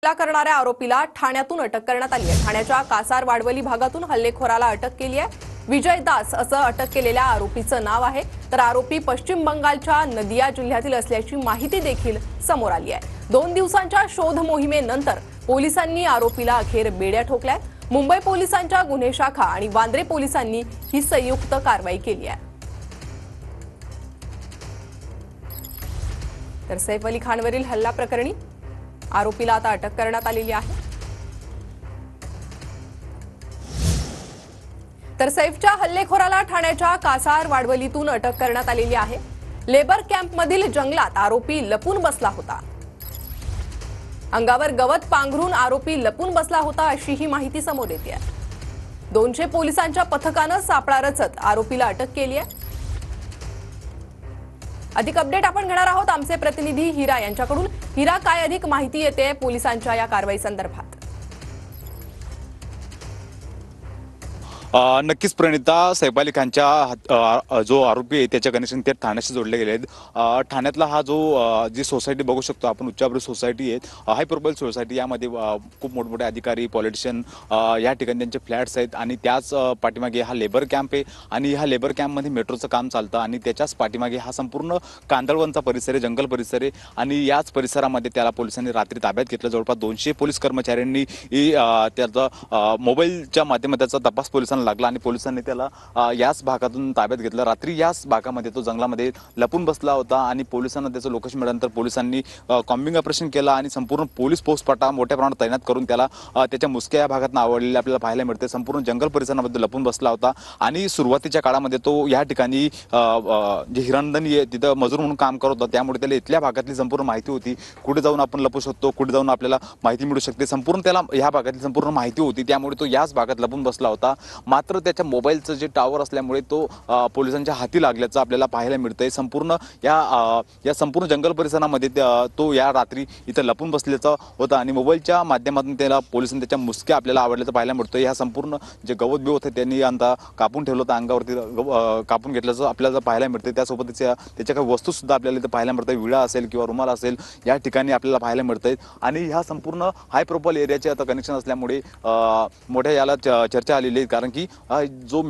हल्ला करणाऱ्या आरोपीला ठाण्यातून अटक करण्यात आली आहे। ठाण्याच्या कासार वाडवली भागातून हल्लेखोराला अटक केली आहे। विजय दास असं अटक केलेल्या आरोपीचं नाव आहे। तर आरोपी पश्चिम बंगालच्या नदिया जिल्ह्यातील असल्याची माहिती देखील समोर आली आहे। 2 दिवसांच्या शोध मोहिमेनंतर पोलिसांनी आरोपीला अखेर बेड्या ठोकल्यात। मुंबई पोलिसांच्या गुन्हे शाखा आणि वांद्रे पोलिसांनी ही संयुक्त कारवाई केली आहे। तर सैफ अली खानवरील हल्ला प्रकरणी आरोपीला आता अटक करण्यात आलेली आहे। तर सैफच्या हल्लेखोराला ठाण्याच्या कासार वाडवलीतून अटक करण्यात आलेली आहे। लेबर कॅम्पमधील जंगलात आरोपी लपून बसला होता। अंगावर गवत पांघरून आरोपी लपून बसला होता अशी ही माहिती समोर येते आहे। 200 पोलिसांच्या पथकानं सापळा रचत आरोपीला अटक केली आहे। अधिक अपडेट आपण घेणार आहोत आमचे प्रतिनिधी हिरा यांच्याकडून। हिरा, काय अधिक माहिती येते पोलिसांच्या या कारवाई संदर्भात? नक्कीच प्रणिता, सैफ अली खानच्या जो आरोपी आहे त्याच्या कनेक्शन ते ठाण्याशी जोडले गेले आहेत। ठाण्यातला हा जो जी सोसायटी बघू शकतो आपण, उच्चाभ्रू सोसायटी आहे, हाय प्रोफाईल सोसायटी, यामध्ये खूप मोठमोठे अधिकारी, पॉलिटिशियन या ठिकाणी त्यांचे फ्लॅट्स आहेत आणि त्याच पाठीमागे हा लेबर कॅम्प आहे आणि ह्या लेबर कॅम्पमध्ये मेट्रोचं काम चालतं आणि त्याच्याच पाठीमागे हा संपूर्ण कांदळवनचा परिसर आहे, जंगल परिसर आहे आणि याच परिसरामध्ये त्याला पोलिसांनी रात्री ताब्यात घेतलं। जवळपास 200 पोलीस कर्मचाऱ्यांनी त्याचा मोबाईलच्या माध्यमातून त्याचा तपास पोलिसांना लागला आणि पोलिसांनी त्याला याच भागातून ताब्यात घेतलं। रात्री याच भागामध्ये तो जंगलामध्ये लपून बसला होता आणि पोलिसांना त्याचं लोकेशन मिळाल्यानंतर पोलिसांनी कॉम्बिंग ऑपरेशन केलं आणि संपूर्ण पोलीस पोस्टपाटा मोठ्या प्रमाणात तैनात करून त्याला त्याच्या मुसक्या या भागात आवडलेले आपल्याला पाहायला मिळते। संपूर्ण जंगल परिसरामध्ये लपून बसला होता आणि सुरुवातीच्या काळामध्ये तो या ठिकाणी जे हिरानंदानी आहे तिथं मजूर म्हणून काम करत होता, त्यामुळे त्याला इथल्या भागातली संपूर्ण माहिती होती, कुठे जाऊन आपण लपू शकतो, कुठे जाऊन आपल्याला माहिती मिळू शकते, संपूर्ण त्याला ह्या भागातली संपूर्ण माहिती होती, त्यामुळे तो याच भागात लपून बसला होता। मात्र त्याच्या मोबाईलचं जे टावर असल्यामुळे तो पोलिसांच्या हाती लागल्याचं आपल्याला पाहायला मिळतंय। संपूर्ण या संपूर्ण जंगल परिसरामध्ये तो या रात्री इथं लपून बसल्याचा होता आणि मोबाईलच्या माध्यमातून त्याला पोलिसांनी त्याच्या मुसक्या आपल्याला आवडल्याचं पाहायला मिळतंय। ह्या संपूर्ण जे गवत बिवत आहे त्यांनी अंता कापून ठेवलं होतं, अंगावरती कापून घेतल्याचं आपल्याला पाहायला मिळतंय। त्यासोबतच त्याच्या काही वस्तू सुद्धा आपल्याला इथं पाहायला मिळतात, विळा असेल किंवा रुमाल असेल या ठिकाणी आपल्याला पाहायला मिळतंय आणि ह्या संपूर्ण हाय प्रोफाईल एरियाचे आता कनेक्शन असल्यामुळे मोठ्या याला चर्चा आलेली आहे, कारण की जो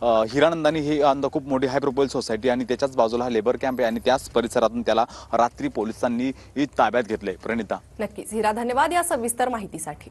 हिरानंदानी ही खूप मोठी हाय प्रोफाईल सोसायटी आणि त्याच्याच बाजूला हा लेबर कॅम्प आहे आणि त्याच परिसरातून त्याला रात्री पोलिसांनी ताब्यात घेतलंय। प्रणिता, नक्कीच हिरा, धन्यवाद या सविस्तर माहितीसाठी।